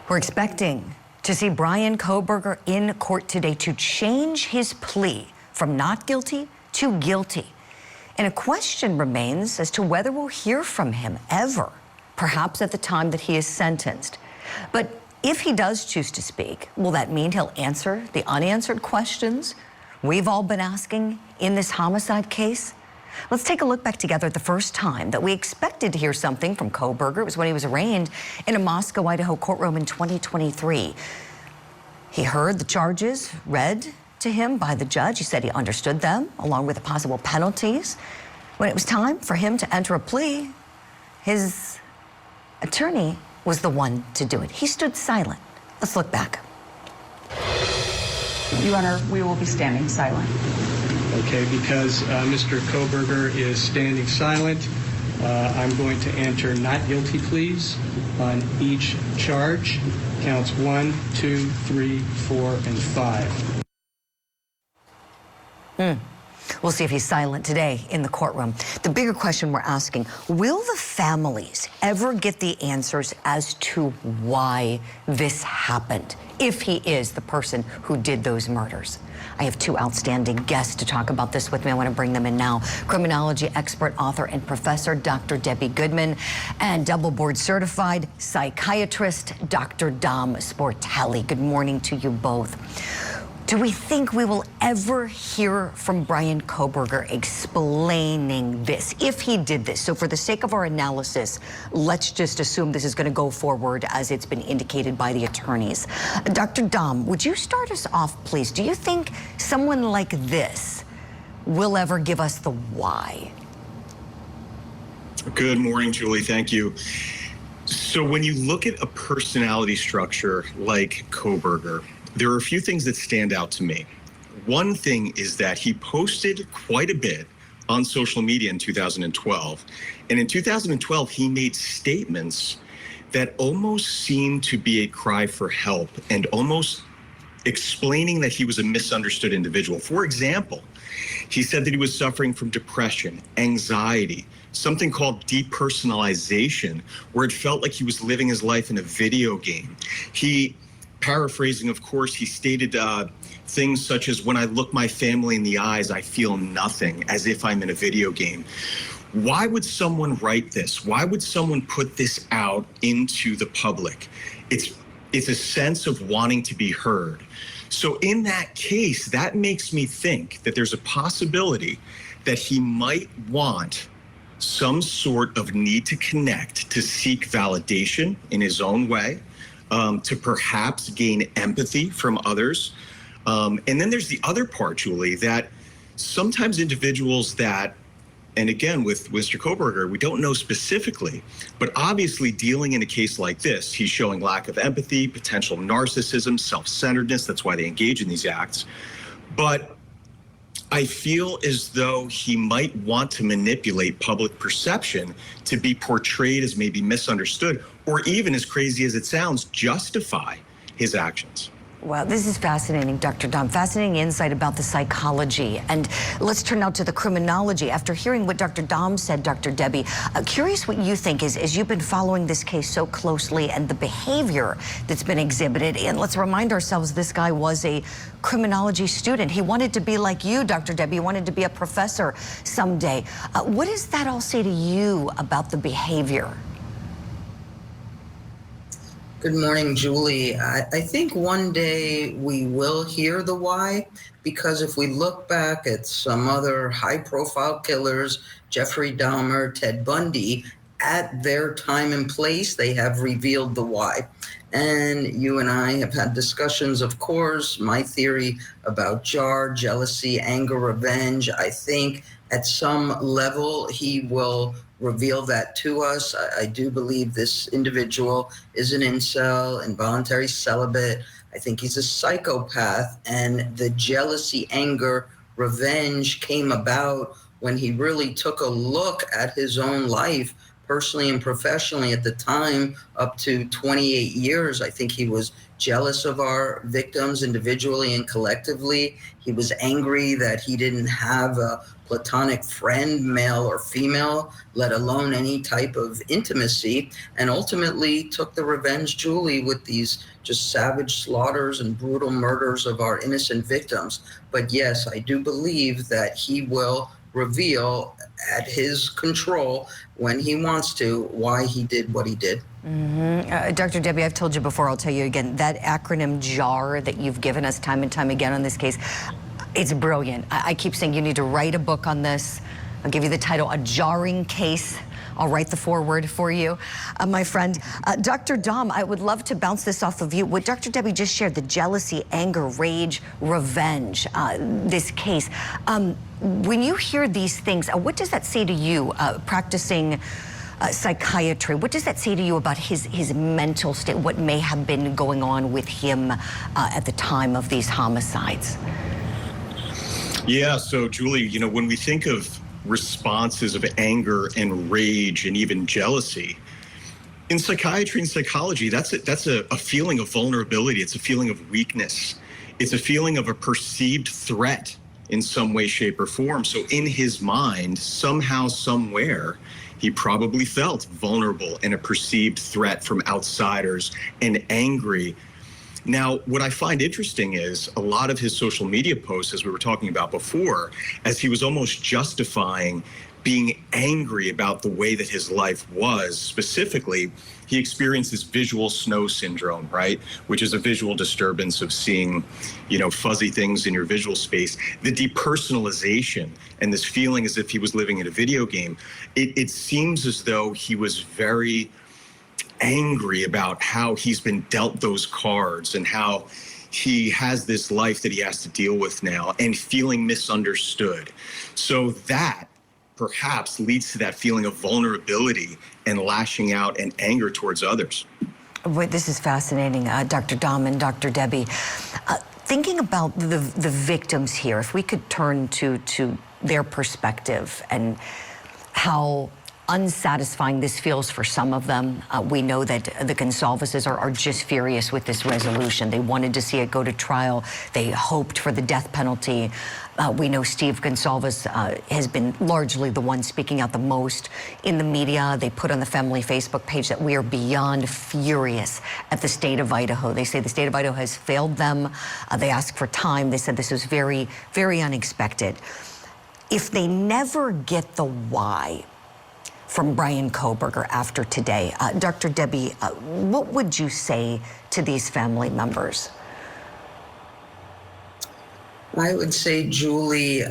We're expecting to see Bryan Kohberger in court today to change his plea from not guilty to guilty. And a question remains as to whether we'll hear from him ever, perhaps at the time that he is sentenced. But if he does choose to speak, will that mean he'll answer the unanswered questions we've all been asking in this homicide case? Let's take a look back together at the first time that we expected to hear something from Kohberger. It was when he was arraigned in a Moscow, Idaho courtroom in 2023. He heard the charges read to him by the judge. He said he understood them, along with the possible penalties. When it was time for him to enter a plea, his attorney was the one to do it. He stood silent. Let's look back. Your Honor, we will be standing silent. Okay, because Mr. Kohberger is standing silent, I'm going to enter not guilty pleas on each charge. Counts 1, 2, 3, 4, and 5. We'll see if he's silent today in the courtroom. The bigger question we're asking, will the families ever get the answers as to why this happened, if he is the person who did those murders? I have two outstanding guests to talk about this with me. I want to bring them in now. Criminology expert, author, and professor, Dr. Debbie Goodman, and double board certified psychiatrist, Dr. Domenick Sportelli. Good morning to you both. Do we think we will ever hear from Bryan Kohberger explaining this, if he did this? So for the sake of our analysis, let's just assume this is going to go forward as it's been indicated by the attorneys. Dr. Dom, would you start us off, please? Do you think someone like this will ever give us the why? Good morning, Julie. Thank you. So when you look at a personality structure like Kohberger, there are a few things that stand out to me. One thing is that he posted quite a bit on social media in 2012. And in 2012, he made statements that almost seemed to be a cry for help and almost explaining that he was a misunderstood individual. For example, he said that he was suffering from depression, anxiety, something called depersonalization, where it felt like he was living his life in a video game. Paraphrasing, of course, he stated things such as, when I look my family in the eyes, I feel nothing, as if I'm in a video game. Why would someone write this? Why would someone put this out into the public? It's a sense of wanting to be heard. So in that case, that makes me think that there's a possibility that he might want some sort of need to connect, to seek validation in his own way, to perhaps gain empathy from others. And then there's the other part, Julie, that sometimes individuals that, and again, with Mr. Kohberger, we don't know specifically, but obviously dealing in a case like this, he's showing lack of empathy, potential narcissism, self-centeredness. That's why they engage in these acts. But I feel as though he might want to manipulate public perception to be portrayed as maybe misunderstood, or even, as crazy as it sounds, justify his actions. Well, this is fascinating, Dr. Dom. Fascinating insight about the psychology. And let's turn now to the criminology. After hearing what Dr. Dom said, Dr. Debbie, curious what you think as you've been following this case so closely and the behavior that's been exhibited. And let's remind ourselves, this guy was a criminology student. He wanted to be like you, Dr. Debbie. He wanted to be a professor someday. What does that all say to you about the behavior? Good morning, Julie. I think one day we will hear the why, because if we look back at some other high-profile killers, Jeffrey Dahmer, Ted Bundy, at their time and place, they have revealed the why. And you and I have had discussions, of course, my theory about jar, jealousy, anger, revenge. I think at some level he will reveal that to us. I do believe this individual is an incel, involuntary celibate. I think he's a psychopath, and the jealousy, anger, revenge came about when he really took a look at his own life, personally and professionally at the time, up to 28 years. I think he was jealous of our victims individually and collectively. He was angry that he didn't have a platonic friend, male or female, let alone any type of intimacy, and ultimately took the revenge, Julie, with these just savage slaughters and brutal murders of our innocent victims. But yes, I do believe that he will reveal at his control when he wants to why he did what he did. Dr. Debbie, I've told you before, I'll tell you again, that acronym JAR that you've given us time and time again on this case, it's brilliant. I keep saying you need to write a book on this. I'll give you the title, A Jarring Case. I'll write the foreword for you, my friend. Dr. Dom, I would love to bounce this off of you. What Dr. Debbie just shared, the jealousy, anger, rage, revenge, this case. When you hear these things, what does that say to you, practicing psychiatry? What does that say to you about his mental state, what may have been going on with him at the time of these homicides? Yeah, so Julie, you know, when we think of responses of anger and rage and even jealousy, in psychiatry and psychology, that's a feeling of vulnerability. It's a feeling of weakness. It's a feeling of a perceived threat in some way, shape, or form. So in his mind, somehow, somewhere, he probably felt vulnerable and a perceived threat from outsiders and angry. Now, what I find interesting is a lot of his social media posts, as we were talking about before, as he was almost justifying being angry about the way that his life was. Specifically, he experienced this visual snow syndrome, right? Which is a visual disturbance of seeing, you know, fuzzy things in your visual space. The depersonalization and this feeling as if he was living in a video game. It seems as though he was very angry about how he's been dealt those cards and how he has this life that he has to deal with now and feeling misunderstood. So that perhaps leads to that feeling of vulnerability and lashing out and anger towards others. Wait, this is fascinating, Dr. Dom and Dr. Debbie. Thinking about the victims here, if we could turn to their perspective and how unsatisfying this feels for some of them. We know that the Gonsalveses are just furious with this resolution. They wanted to see it go to trial. They hoped for the death penalty. We know Steve Gonsalves has been largely the one speaking out the most in the media. They put on the family Facebook page that we are beyond furious at the state of Idaho. They say the state of Idaho has failed them. They asked for time. They said this was very, very unexpected. If they never get the why from Bryan Kohberger after today, Dr. Debbie, what would you say to these family members? I would say, Julie,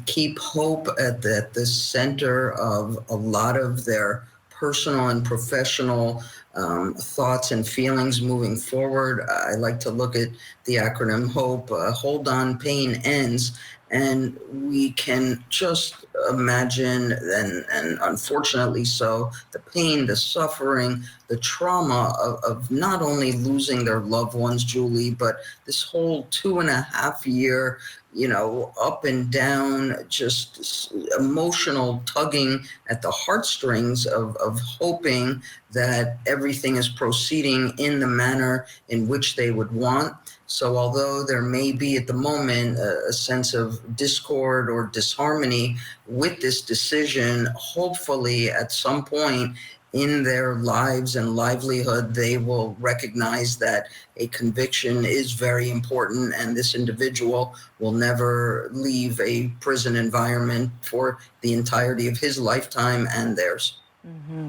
keep hope at the center of a lot of their personal and professional thoughts and feelings moving forward. I like to look at the acronym HOPE, hold on, pain ends. And we can just imagine, and unfortunately so, the pain, the suffering, the trauma of not only losing their loved ones, Julie, but this whole 2.5 year, you know, up and down, just emotional tugging at the heartstrings of hoping that everything is proceeding in the manner in which they would want. So although there may be at the moment a sense of discord or disharmony with this decision, hopefully at some point in their lives and livelihood, they will recognize that a conviction is very important and this individual will never leave a prison environment for the entirety of his lifetime and theirs.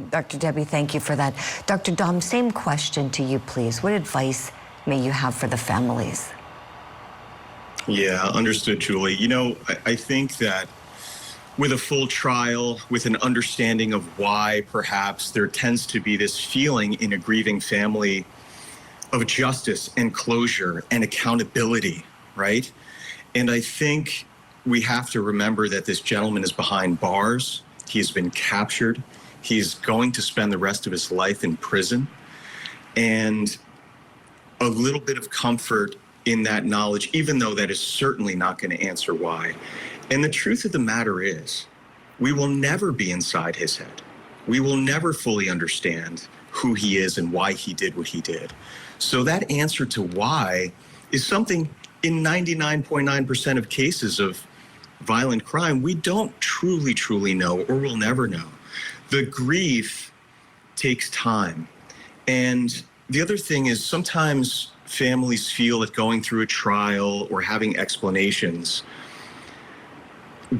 Dr. Debbie, thank you for that. Dr. Dom, same question to you, please. What advice may you have for the families? Yeah, understood, Julie. You know, I think that with a full trial, with an understanding of why perhaps there tends to be this feeling in a grieving family of justice and closure and accountability, right? And I think we have to remember that this gentleman is behind bars. He's been captured. He's going to spend the rest of his life in prison. And a little bit of comfort in that knowledge, even though that is certainly not going to answer why. And the truth of the matter is, we will never be inside his head. we will never fully understand who he is and why he did what he did. So that answer to why is something in 99.9% of cases of violent crime, we don't truly know, or will never know. The grief takes time. And the other thing is sometimes families feel that going through a trial or having explanations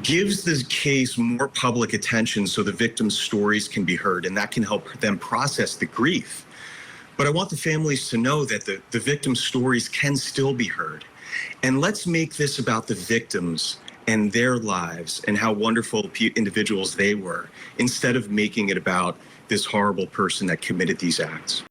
gives the case more public attention so the victim's stories can be heard, and that can help them process the grief. But I want the families to know that the victim's stories can still be heard. And let's make this about the victims and their lives and how wonderful individuals they were, instead of making it about this horrible person that committed these acts.